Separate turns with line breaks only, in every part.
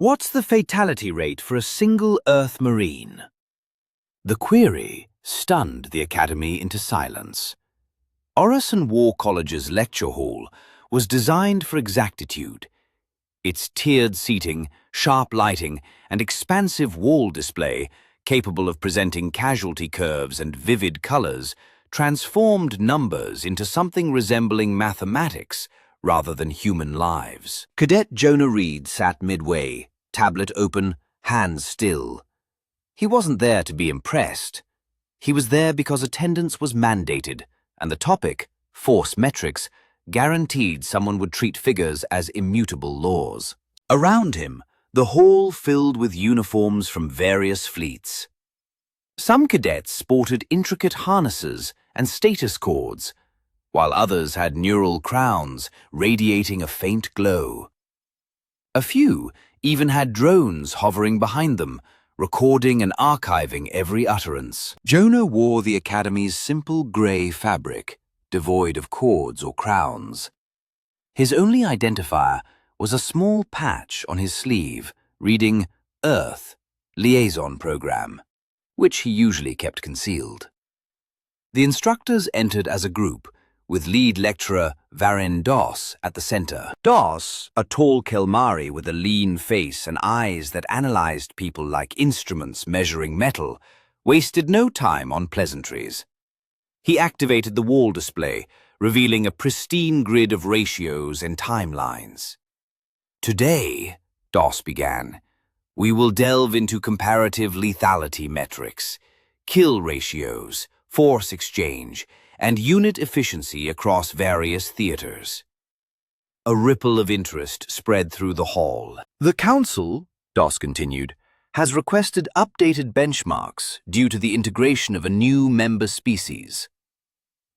What's the fatality rate for a single Earth Marine? The query stunned the Academy into silence. Orison War College's lecture hall was designed for exactitude. Its tiered seating, sharp lighting, and expansive wall display, capable of presenting casualty curves and vivid colors, transformed numbers into something resembling mathematics rather than human lives. Cadet Jonah Reed sat midway, tablet open, hands still. He wasn't there to be impressed. He was there because attendance was mandated, and the topic, force metrics, guaranteed someone would treat figures as immutable laws. Around him, the hall filled with uniforms from various fleets. Some cadets sported intricate harnesses and status cords, while others had neural crowns radiating a faint glow. A few even had drones hovering behind them, recording and archiving every utterance. Jonah wore the Academy's simple grey fabric, devoid of cords or crowns. His only identifier was a small patch on his sleeve reading Earth Liaison Program, which he usually kept concealed. The instructors entered as a group, with lead lecturer Varin Doss at the center. Doss, a tall Kelmari with a lean face and eyes that analyzed people like instruments measuring metal, wasted no time on pleasantries. He activated the wall display, revealing a pristine grid of ratios and timelines. Today, Doss began, we will delve into comparative lethality metrics, kill ratios, force exchange, and unit efficiency across various theaters. A ripple of interest spread through the hall. The Council, Doss continued, has requested updated benchmarks due to the integration of a new member species.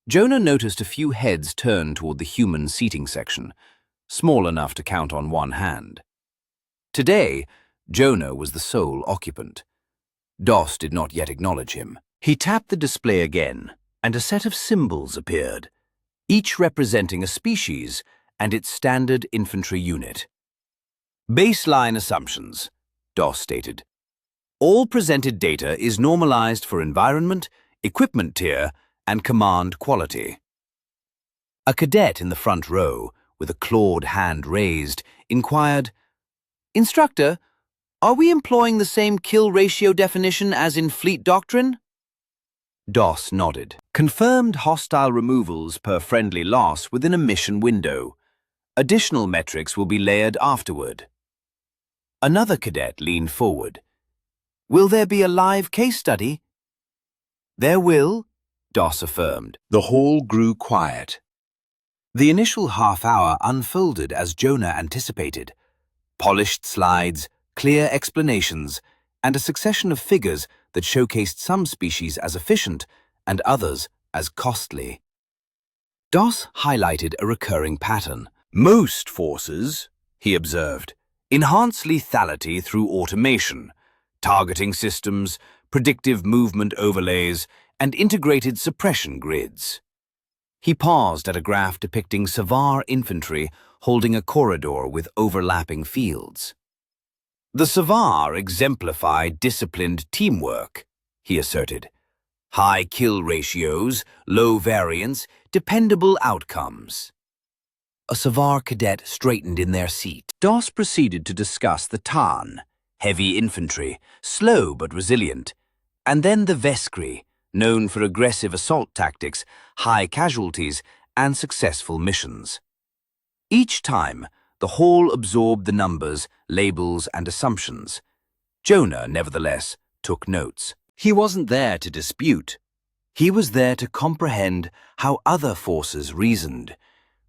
Jonah noticed a few heads turn toward the human seating section, small enough to count on one hand. Today, Jonah was the sole occupant. Doss did not yet acknowledge him. He tapped the display again, and a set of symbols appeared, each representing a species and its standard infantry unit. Baseline assumptions, Doss stated. All presented data is normalized for environment, equipment tier, and command quality. A cadet in the front row, with a clawed hand raised, inquired, Instructor, are we employing the same kill ratio definition as in fleet doctrine? Doss nodded. Confirmed hostile removals per friendly loss within a mission window. Additional metrics will be layered afterward. Another cadet leaned forward. Will there be a live case study? There will, Doss affirmed. The hall grew quiet. The initial half-hour unfolded as Jonah anticipated. Polished slides, clear explanations, and a succession of figures that showcased some species as efficient and others as costly. Doss highlighted a recurring pattern. Most forces, he observed, enhance lethality through automation, targeting systems, predictive movement overlays, and integrated suppression grids. He paused at a graph depicting Savar infantry holding a corridor with overlapping fields. The Savar exemplify disciplined teamwork, he asserted. High kill ratios, low variance, dependable outcomes. A Savar cadet straightened in their seat. Doss proceeded to discuss the Tarn, heavy infantry, slow but resilient, and then the Veskri, known for aggressive assault tactics, high casualties, and successful missions. Each time, the hall absorbed the numbers, labels, and assumptions. Jonah, nevertheless, took notes. He wasn't there to dispute. He was there to comprehend how other forces reasoned,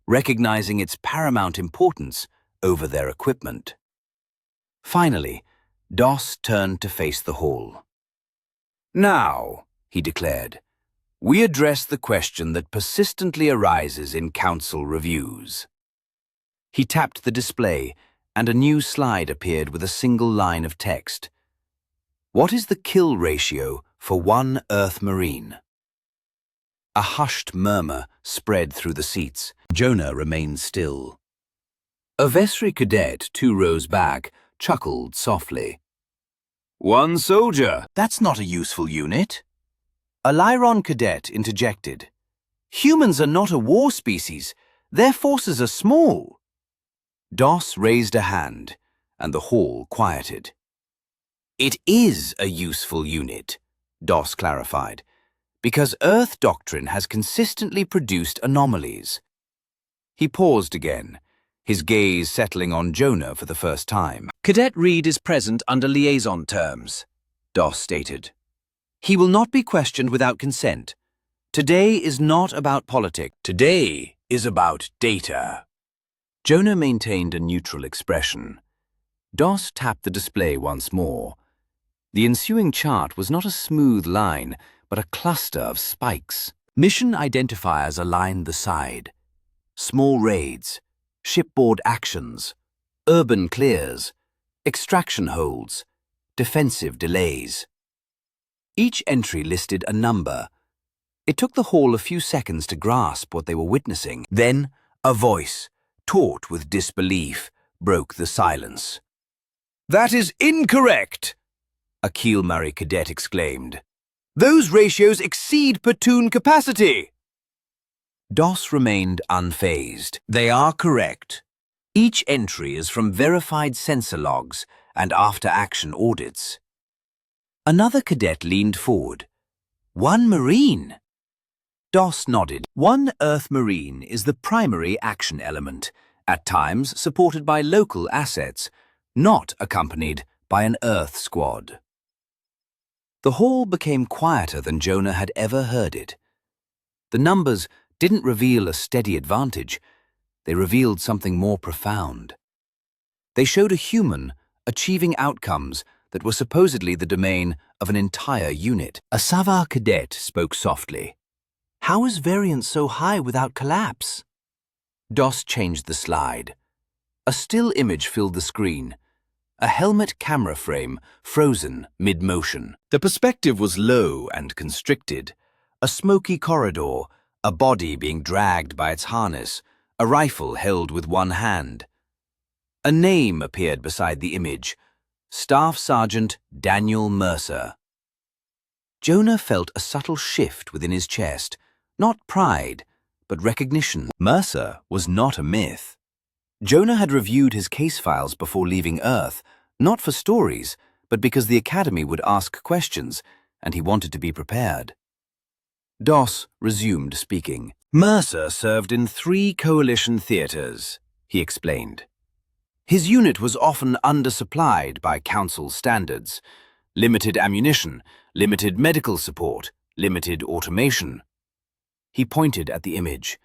recognizing its paramount importance over their equipment. Finally, Doss turned to face the hall. Now, he declared, we address the question that persistently arises in council reviews. He tapped the display, and a new slide appeared with a single line of text. What is the kill ratio for one Earth Marine? A hushed murmur spread through the seats. Jonah remained still. A Vesri cadet 2 rows back chuckled softly. "One soldier. That's not a useful unit." A Lyron cadet interjected. "Humans are not a war species. Their forces are small." Doss raised a hand, and the hall quieted. "It is a useful unit," Doss clarified, "because Earth doctrine has consistently produced anomalies." He paused again, his gaze settling on Jonah for the first time. "Cadet Reed is present under liaison terms," Doss stated. "He will not be questioned without consent. Today is not about politics. Today is about data." Jonah maintained a neutral expression. Doss tapped the display once more. The ensuing chart was not a smooth line, but a cluster of spikes. Mission identifiers aligned the side. Small raids, shipboard actions, urban clears, extraction holds, defensive delays. Each entry listed a number. It took the hall a few seconds to grasp what they were witnessing. Then, a voice, taut with disbelief, broke the silence. "That is incorrect!" a Keel Murray cadet exclaimed. "Those ratios exceed platoon capacity!" Doss remained unfazed. "They are correct. Each entry is from verified sensor logs and after-action audits." Another cadet leaned forward. "One Marine?" Doss nodded. One Earth Marine is the primary action element, at times supported by local assets, not accompanied by an Earth squad. The hall became quieter than Jonah had ever heard it. The numbers didn't reveal a steady advantage. They revealed something more profound. They showed a human achieving outcomes that were supposedly the domain of an entire unit. A Savar cadet spoke softly. "How is variance so high without collapse?" Doss changed the slide. A still image filled the screen. A helmet camera frame frozen mid-motion. The perspective was low and constricted. A smoky corridor, a body being dragged by its harness, a rifle held with one hand. A name appeared beside the image. Staff Sergeant Daniel Mercer. Jonah felt a subtle shift within his chest. Not pride, but recognition. Mercer was not a myth. Jonah had reviewed his case files before leaving Earth, not for stories, but because the Academy would ask questions, and he wanted to be prepared. Doss resumed speaking. "Mercer served in 3 coalition theaters," he explained. "His unit was often undersupplied by Council standards. Limited ammunition, limited medical support, limited automation." He pointed at the image.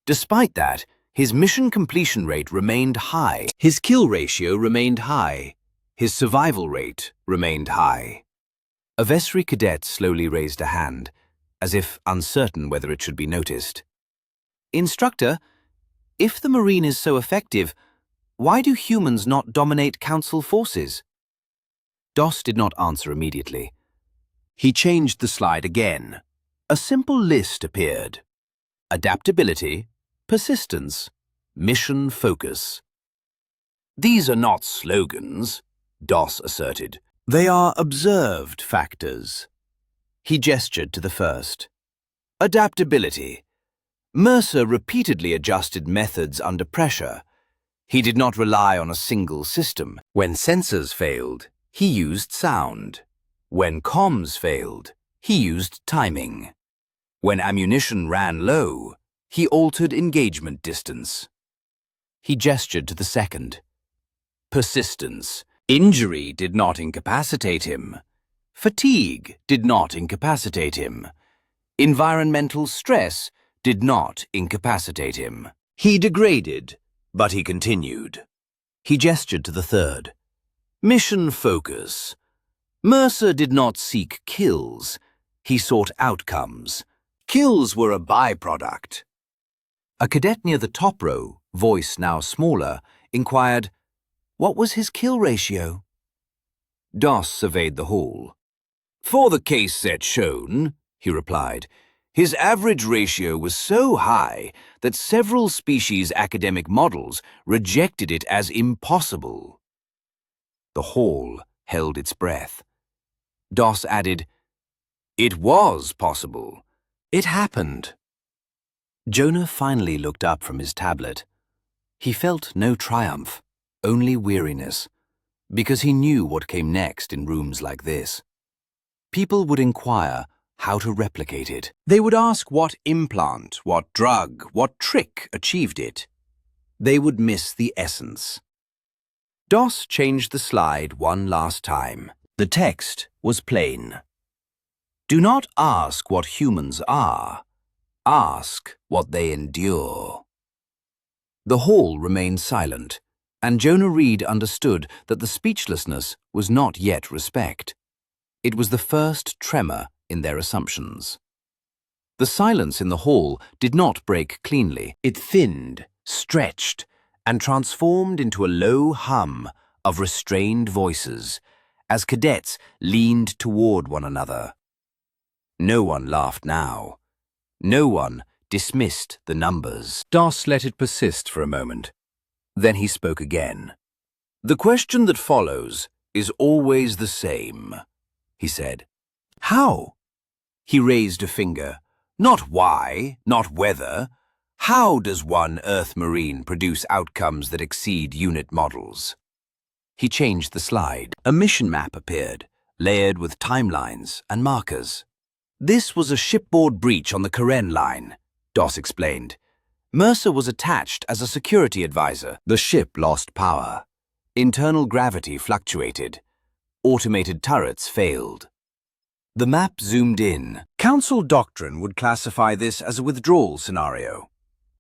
Despite that, his mission completion rate remained high. His kill ratio remained high. His survival rate remained high. A Vesri cadet slowly raised a hand, as if uncertain whether it should be noticed. "Instructor, if the Marine is so effective, why do humans not dominate Council forces?" Doss did not answer immediately. He changed the slide again. A simple list appeared. Adaptability, persistence, mission focus. "These are not slogans," Doss asserted. "They are observed factors." He gestured to the first. Adaptability. Mercer repeatedly adjusted methods under pressure. He did not rely on a single system. When sensors failed, he used sound. When comms failed, he used timing. When ammunition ran low, he altered engagement distance. He gestured to the second. Persistence. Injury did not incapacitate him. Fatigue did not incapacitate him. Environmental stress did not incapacitate him. He degraded, but he continued. He gestured to the third. Mission focus. Mercer did not seek kills. He sought outcomes. Kills were a byproduct. A cadet near the top row, voice now smaller, inquired, "What was his kill ratio?" Doss surveyed the hall. "For the case set shown," he replied, "his average ratio was so high that several species academic models rejected it as impossible." The hall held its breath. Doss added, "It was possible. It happened." Jonah finally looked up from his tablet. He felt no triumph, only weariness, because he knew what came next in rooms like this. People would inquire how to replicate it. They would ask what implant, what drug, what trick achieved it. They would miss the essence. Doss changed the slide one last time. The text was plain. Do not ask what humans are. Ask what they endure. The hall remained silent, and Jonah Reed understood that the speechlessness was not yet respect. It was the first tremor in their assumptions. The silence in the hall did not break cleanly. It thinned, stretched, and transformed into a low hum of restrained voices as cadets leaned toward one another. No one laughed now. No one dismissed the numbers. Doss let it persist for a moment. Then he spoke again. "The question that follows is always the same," he said. "How?" He raised a finger. "Not why, not whether. How does one Earth Marine produce outcomes that exceed unit models?" He changed the slide. A mission map appeared, layered with timelines and markers. "This was a shipboard breach on the Karen line," Doss explained. "Mercer was attached as a security advisor. The ship lost power. Internal gravity fluctuated. Automated turrets failed." The map zoomed in. "Council doctrine would classify this as a withdrawal scenario,"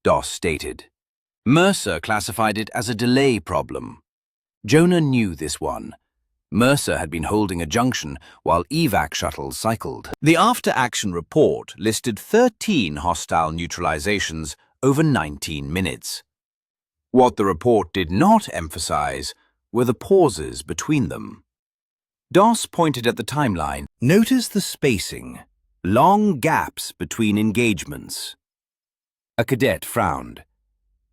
Doss stated. Mercer classified it as a delay problem. Jonah knew this one. Mercer had been holding a junction while evac shuttles cycled. The after-action report listed 13 hostile neutralizations over 19 minutes. What the report did not emphasize were the pauses between them. Doss pointed at the timeline. "Notice the spacing, long gaps between engagements." A cadet frowned.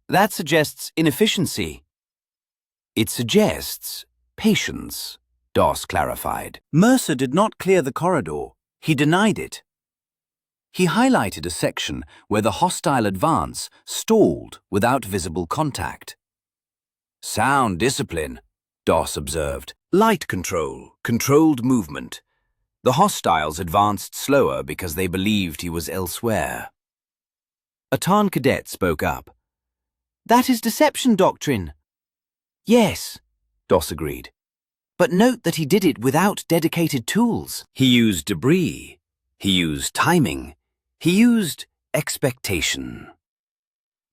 "That suggests inefficiency." "It suggests patience," Doss clarified. "Mercer did not clear the corridor. He denied it." He highlighted a section where the hostile advance stalled without visible contact. "Sound discipline," Doss observed. "Light control, controlled movement. The hostiles advanced slower because they believed he was elsewhere." A Tarn cadet spoke up. "That is deception doctrine." "Yes," Doss agreed. "But note that he did it without dedicated tools. He used debris. He used timing. He used expectation."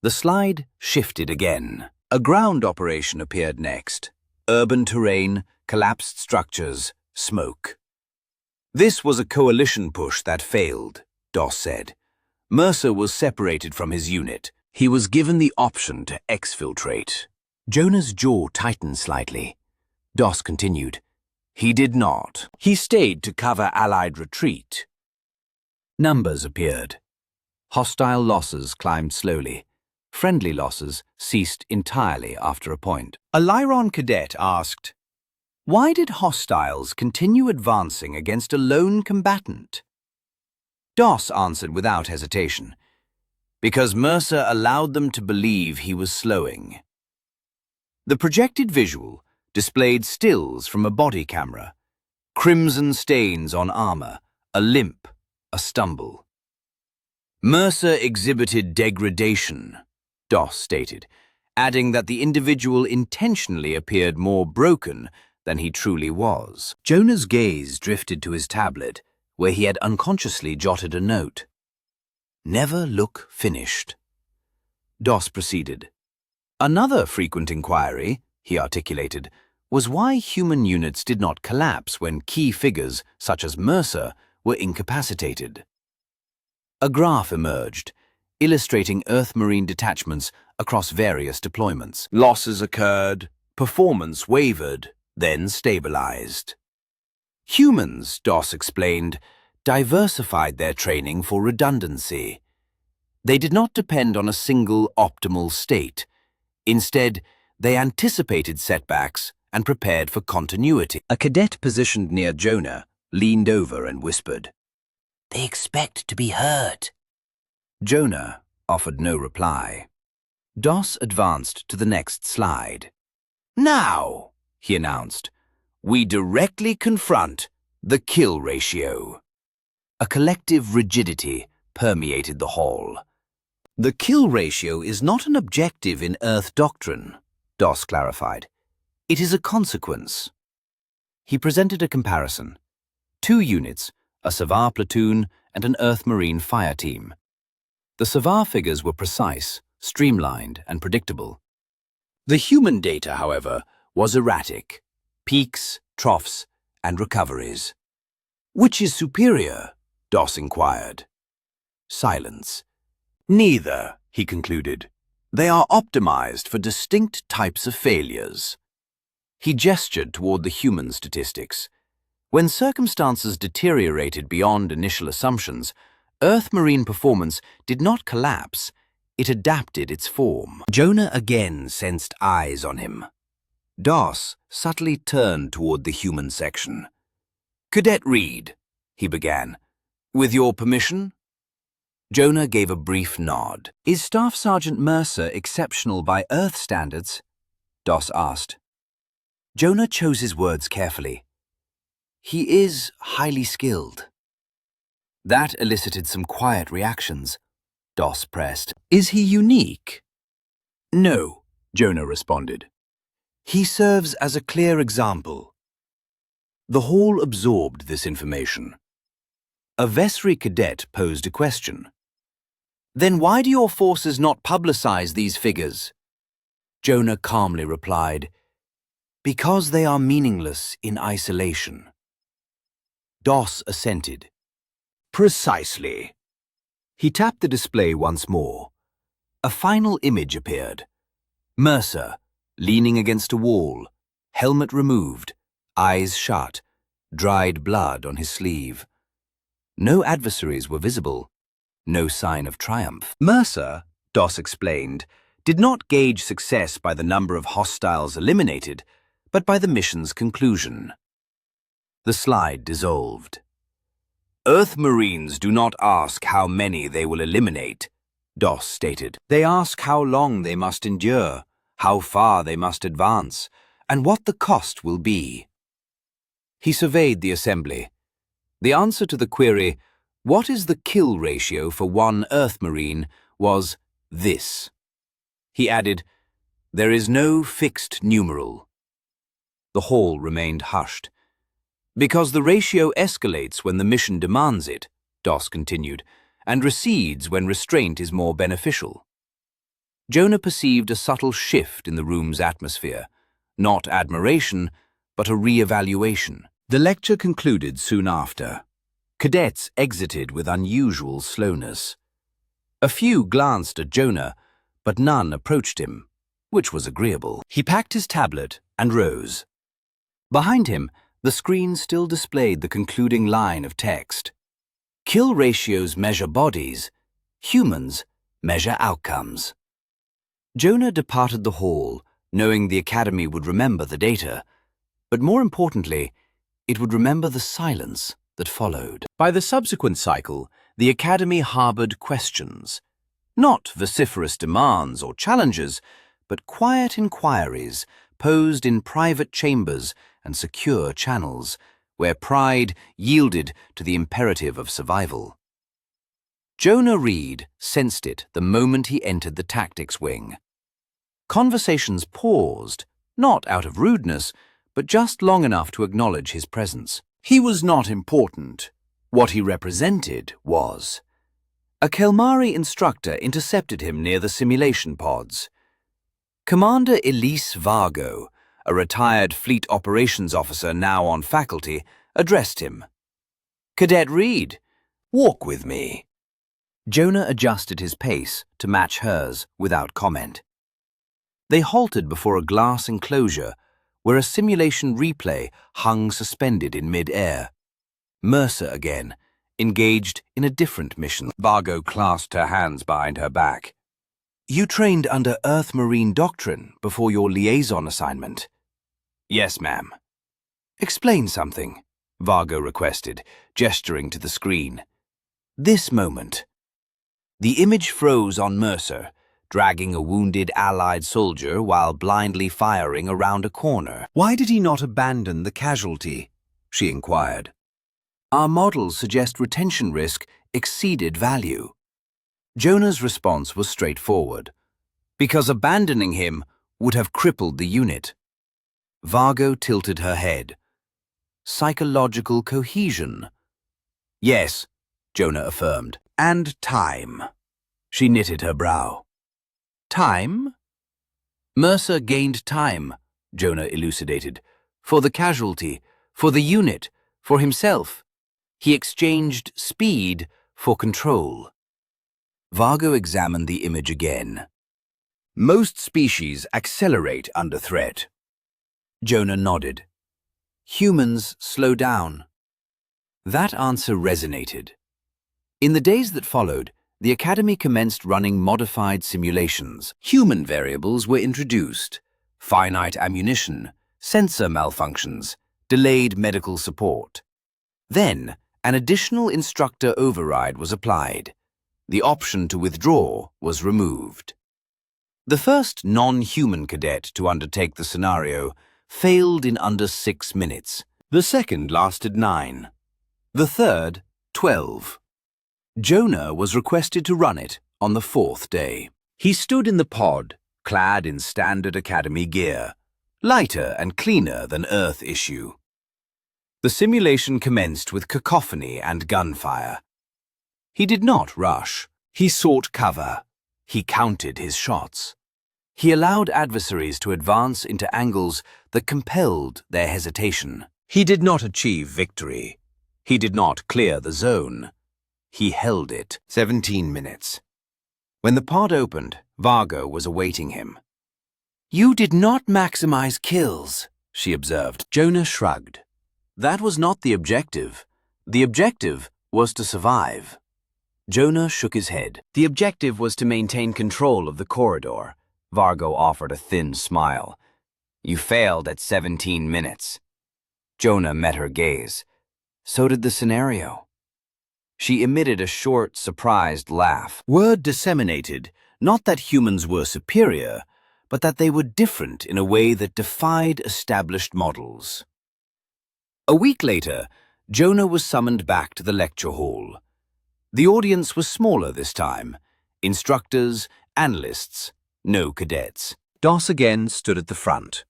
The slide shifted again. A ground operation appeared next. Urban terrain, collapsed structures, smoke. "This was a coalition push that failed," Doss said. Mercer was separated from his unit. He was given the option to exfiltrate. Jonah's jaw tightened slightly. Doss continued. "He did not. He stayed to cover Allied retreat." Numbers appeared. Hostile losses climbed slowly. Friendly losses ceased entirely after a point. A Lyron cadet asked, "Why did hostiles continue advancing against a lone combatant?" Doss answered without hesitation, "Because Mercer allowed them to believe he was slowing." The projected visual displayed stills from a body camera, crimson stains on armor, a limp, a stumble. "Mercer exhibited degradation," Doss stated, adding that the individual intentionally appeared more broken than he truly was. Jonah's gaze drifted to his tablet, where he had unconsciously jotted a note. "Never look finished." Doss proceeded. "Another frequent inquiry," he articulated, "was why human units did not collapse when key figures, such as Mercer, were incapacitated." A graph emerged, illustrating Earth Marine detachments across various deployments. Losses occurred, performance wavered, then stabilized. Humans, Doss explained, diversified their training for redundancy. They did not depend on a single optimal state. Instead, they anticipated setbacks and prepared for continuity. A cadet positioned near Jonah leaned over and whispered, "They expect to be heard." Jonah offered no reply. Doss advanced to the next slide. "Now," he announced, "we directly confront the kill ratio." A collective rigidity permeated the hall. "The kill ratio is not an objective in Earth doctrine," Doss clarified. "It is a consequence." He presented a comparison. 2 units, a Savar platoon and an Earth Marine fire team. The Savar figures were precise, streamlined, and predictable. The human data, however, was erratic. Peaks, troughs, and recoveries. "Which is superior?" Doss inquired. Silence. "Neither," he concluded. "They are optimized for distinct types of failures." He gestured toward the human statistics. When circumstances deteriorated beyond initial assumptions, Earth Marine performance did not collapse, it adapted its form. Jonah again sensed eyes on him. Doss subtly turned toward the human section. "Cadet Reed," he began, "with your permission?" Jonah gave a brief nod. "Is Staff Sergeant Mercer exceptional by Earth standards?" Doss asked. Jonah chose his words carefully. "He is highly skilled." That elicited some quiet reactions. Doss pressed. "Is he unique?" "No," Jonah responded. "He serves as a clear example." The hall absorbed this information. A Vesri cadet posed a question. "Then why do your forces not publicize these figures?" Jonah calmly replied, "Because they are meaningless in isolation." Doss assented. "Precisely." He tapped the display once more. A final image appeared. Mercer, leaning against a wall, helmet removed, eyes shut, dried blood on his sleeve. No adversaries were visible, no sign of triumph. Mercer, Doss explained, did not gauge success by the number of hostiles eliminated, but by the mission's conclusion. The slide dissolved. "Earth Marines do not ask how many they will eliminate," Doss stated. "They ask how long they must endure, how far they must advance, and what the cost will be." He surveyed the assembly. The answer to the query, "What is the kill ratio for one Earth Marine?" was this. He added, "There is no fixed numeral." The hall remained hushed. "Because the ratio escalates when the mission demands it," Doss continued, "and recedes when restraint is more beneficial." Jonah perceived a subtle shift in the room's atmosphere, not admiration, but a re-evaluation. The lecture concluded soon after. Cadets exited with unusual slowness. A few glanced at Jonah, but none approached him, which was agreeable. He packed his tablet and rose. Behind him, the screen still displayed the concluding line of text. "Kill ratios measure bodies, humans measure outcomes." Jonah departed the hall, knowing the Academy would remember the data, but more importantly, it would remember the silence that followed. By the subsequent cycle, the Academy harbored questions. Not vociferous demands or challenges, but quiet inquiries posed in private chambers and secure channels, where pride yielded to the imperative of survival. Jonah Reed sensed it the moment he entered the tactics wing. Conversations paused, not out of rudeness, but just long enough to acknowledge his presence. He was not important. What he represented was. A Kelmari instructor intercepted him near the simulation pods. Commander Elise Vargo, a retired fleet operations officer now on faculty, addressed him. "Cadet Reed, walk with me." Jonah adjusted his pace to match hers without comment. They halted before a glass enclosure where a simulation replay hung suspended in mid-air. Mercer again, engaged in a different mission. Vargo clasped her hands behind her back. "You trained under Earth Marine doctrine before your liaison assignment." Yes, ma'am. Explain something, Vargo requested, gesturing to the screen. This moment. The image froze on Mercer, dragging a wounded Allied soldier while blindly firing around a corner. Why did he not abandon the casualty? She inquired. Our models suggest retention risk exceeded value. Jonah's response was straightforward. Because abandoning him would have crippled the unit. Vargo tilted her head. Psychological cohesion. Yes, Jonah affirmed. And time. She knitted her brow. Time? Mercer gained time, Jonah elucidated. For the casualty, for the unit, for himself. He exchanged speed for control. Vargo examined the image again. Most species accelerate under threat. Jonah nodded. Humans slow down. That answer resonated. In the days that followed, the Academy commenced running modified simulations. Human variables were introduced. Finite ammunition, sensor malfunctions, delayed medical support. Then, an additional instructor override was applied. The option to withdraw was removed. The first non-human cadet to undertake the scenario failed in under 6 minutes. The second lasted 9. The third, 12. Jonah was requested to run it on the 4th day. He stood in the pod, clad in standard Academy gear, lighter and cleaner than Earth issue. The simulation commenced with cacophony and gunfire. He did not rush. He sought cover. He counted his shots. He allowed adversaries to advance into angles that compelled their hesitation. He did not achieve victory. He did not clear the zone. He held it. 17 minutes. When the pod opened, Vargo was awaiting him. You did not maximize kills, she observed. Jonah shrugged. That was not the objective. The objective was to survive. Jonah shook his head. The objective was to maintain control of the corridor. Vargo offered a thin smile. You failed at 17 minutes. Jonah met her gaze. So did the scenario. She emitted a short, surprised laugh. Word disseminated, not that humans were superior, but that they were different in a way that defied established models. A week later, Jonah was summoned back to the lecture hall. The audience was smaller this time. Instructors, analysts, no cadets. Doss again stood at the front.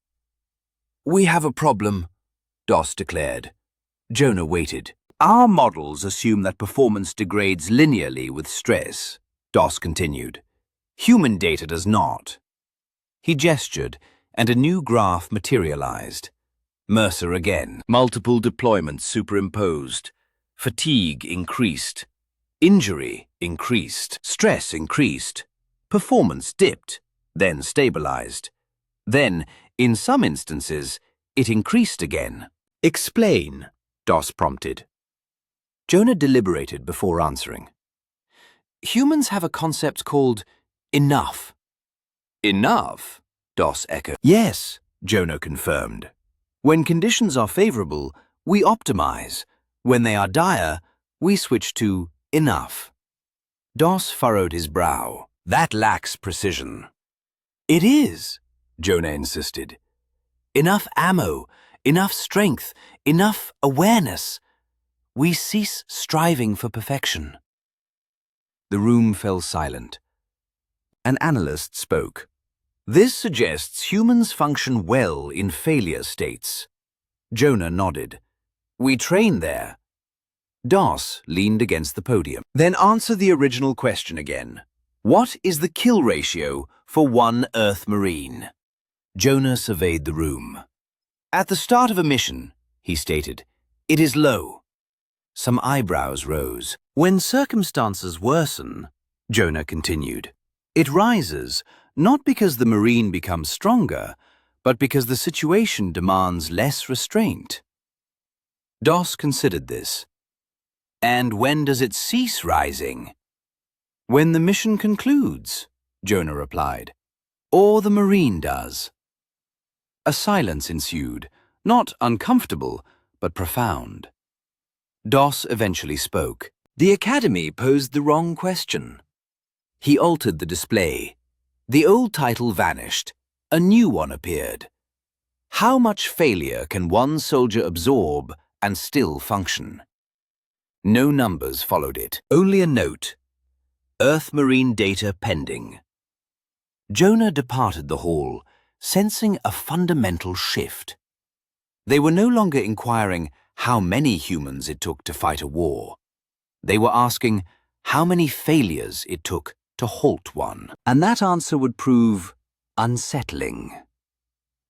We have a problem, Doss declared. Jonah waited. Our models assume that performance degrades linearly with stress, Doss continued. Human data does not. He gestured, and a new graph materialized. Mercer again. Multiple deployments superimposed. Fatigue increased. Injury increased. Stress increased. Performance dipped, then stabilized. Then, in some instances, it increased again. Explain, Doss prompted. Jonah deliberated before answering. Humans have a concept called enough. Enough? Doss echoed. Yes, Jonah confirmed. When conditions are favorable, we optimize. When they are dire, we switch to enough. Doss furrowed his brow. That lacks precision. It is, Jonah insisted. Enough ammo, enough strength, enough awareness. We cease striving for perfection. The room fell silent. An analyst spoke. This suggests humans function well in failure states. Jonah nodded. We train there. Doss leaned against the podium. Then answer the original question again. What is the kill ratio for one Earth Marine? Jonah surveyed the room. At the start of a mission, he stated, it is low. Some eyebrows rose. When circumstances worsen, Jonah continued, it rises, not because the Marine becomes stronger, but because the situation demands less restraint. Doss considered this. And when does it cease rising? When the mission concludes, Jonah replied. Or the Marine does. A silence ensued, not uncomfortable, but profound. Doss eventually spoke. The Academy posed the wrong question. He altered the display. The old title vanished. A new one appeared. How much failure can one soldier absorb and still function? No numbers followed it, only a note. Earth Marine data pending. Jonah departed the hall, sensing a fundamental shift. They were no longer inquiring how many humans it took to fight a war. They were asking how many failures it took to halt one. And that answer would prove unsettling.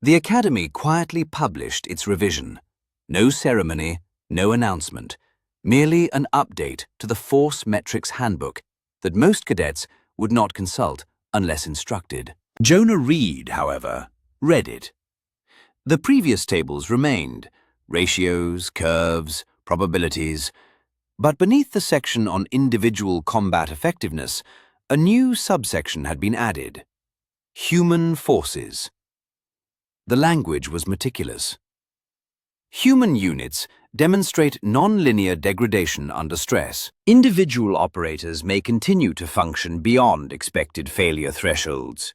The Academy quietly published its revision. No ceremony, no announcement, merely an update to the Force Metrics Handbook that most cadets would not consult unless instructed. Jonah Reed, however, read it. The previous tables remained, ratios, curves, probabilities, but beneath the section on individual combat effectiveness, a new subsection had been added: human forces. The language was meticulous. Human units demonstrate non-linear degradation under stress. Individual operators may continue to function beyond expected failure thresholds.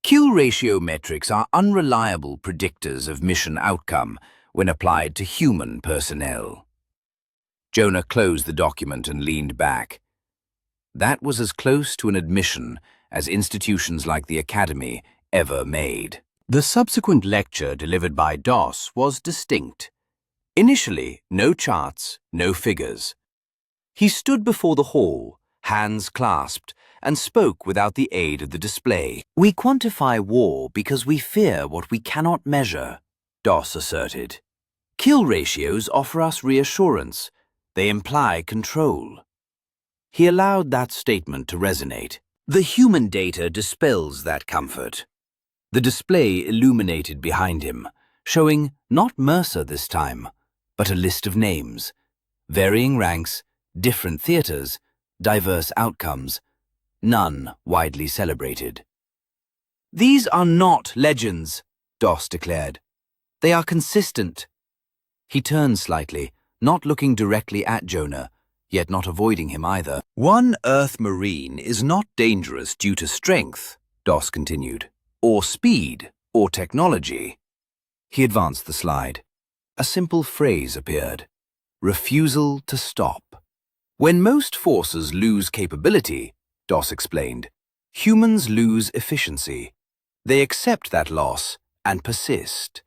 Kill ratio metrics are unreliable predictors of mission outcome when applied to human personnel. Jonah closed the document and leaned back. That was as close to an admission as institutions like the Academy ever made. The subsequent lecture delivered by Doss was distinct. Initially, no charts, no figures. He stood before the hall, hands clasped, and spoke without the aid of the display. We quantify war because we fear what we cannot measure, Doss asserted. Kill ratios offer us reassurance. They imply control. He allowed that statement to resonate. The human data dispels that comfort. The display illuminated behind him, showing not Mercer this time, but a list of names, varying ranks, different theaters, diverse outcomes, none widely celebrated. These are not legends, Doss declared. They are consistent. He turned slightly, not looking directly at Jonah, yet not avoiding him either. One Earth Marine is not dangerous due to strength, Doss continued, or speed, or technology. He advanced the slide. A simple phrase appeared: refusal to stop. When most forces lose capability, Doss explained, humans lose efficiency. They accept that loss and persist.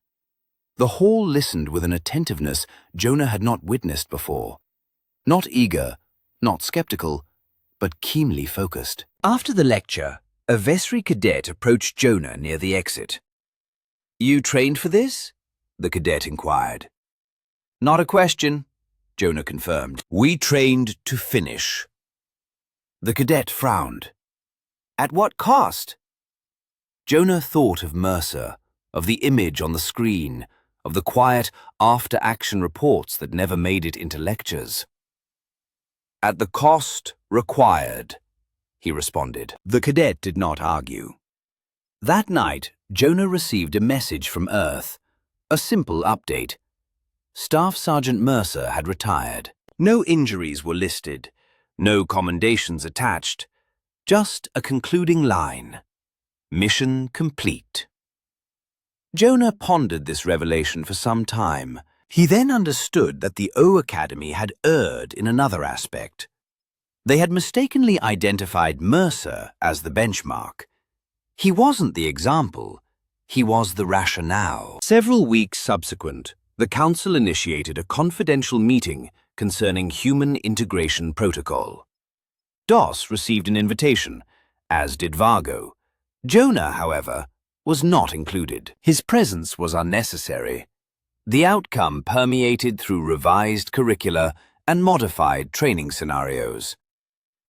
The hall listened with an attentiveness Jonah had not witnessed before. Not eager, not skeptical, but keenly focused. After the lecture, a Vesri cadet approached Jonah near the exit. You trained for this? The cadet inquired. Not a question, Jonah confirmed. We trained to finish. The cadet frowned. At what cost? Jonah thought of Mercer, of the image on the screen, of the quiet after-action reports that never made it into lectures. At the cost required, he responded. The cadet did not argue. That night, Jonah received a message from Earth, a simple update. Staff Sergeant Mercer had retired. No injuries were listed, no commendations attached, just a concluding line. Mission complete. Jonah pondered this revelation for some time. He then understood that the O Academy had erred in another aspect. They had mistakenly identified Mercer as the benchmark. He wasn't the example, he was the rationale. Several weeks subsequent, the Council initiated a confidential meeting concerning human integration protocol. Doss received an invitation, as did Vargo. Jonah, however, was not included. His presence was unnecessary. The outcome permeated through revised curricula and modified training scenarios.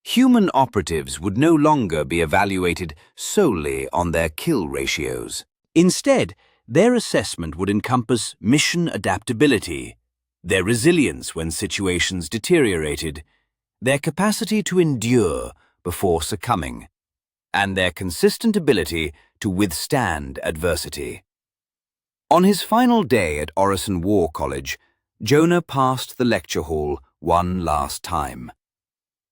Human operatives would no longer be evaluated solely on their kill ratios. Instead, their assessment would encompass mission adaptability, their resilience when situations deteriorated, their capacity to endure before succumbing, and their consistent ability to withstand adversity. On his final day at Orison War College, Jonah passed the lecture hall one last time.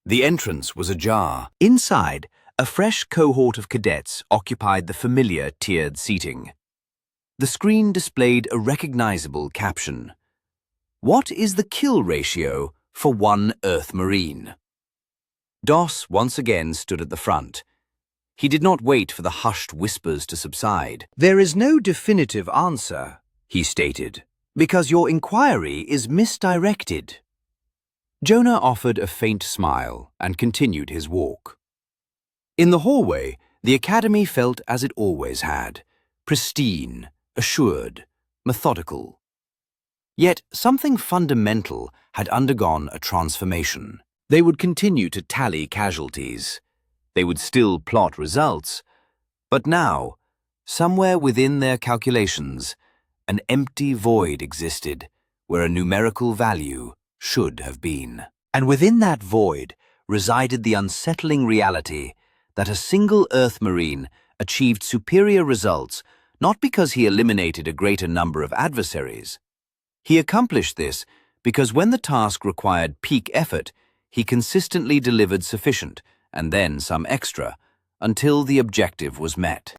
The entrance was ajar. Inside, a fresh cohort of cadets occupied the familiar tiered seating. The screen displayed a recognizable caption. "What is the kill ratio for one Earth Marine?" Doss once again stood at the front. He did not wait for the hushed whispers to subside. "There is no definitive answer," he stated, "because your inquiry is misdirected." Jonah offered a faint smile and continued his walk. In the hallway, the academy felt as it always had, pristine, assured, methodical. Yet something fundamental had undergone a transformation. They would continue to tally casualties. They would still plot results. But now, somewhere within their calculations, an empty void existed where a numerical value should have been. And within that void resided the unsettling reality that a single Earth Marine achieved superior results not because he eliminated a greater number of adversaries. He accomplished this because when the task required peak effort, he consistently delivered sufficient, and then some extra, until the objective was met.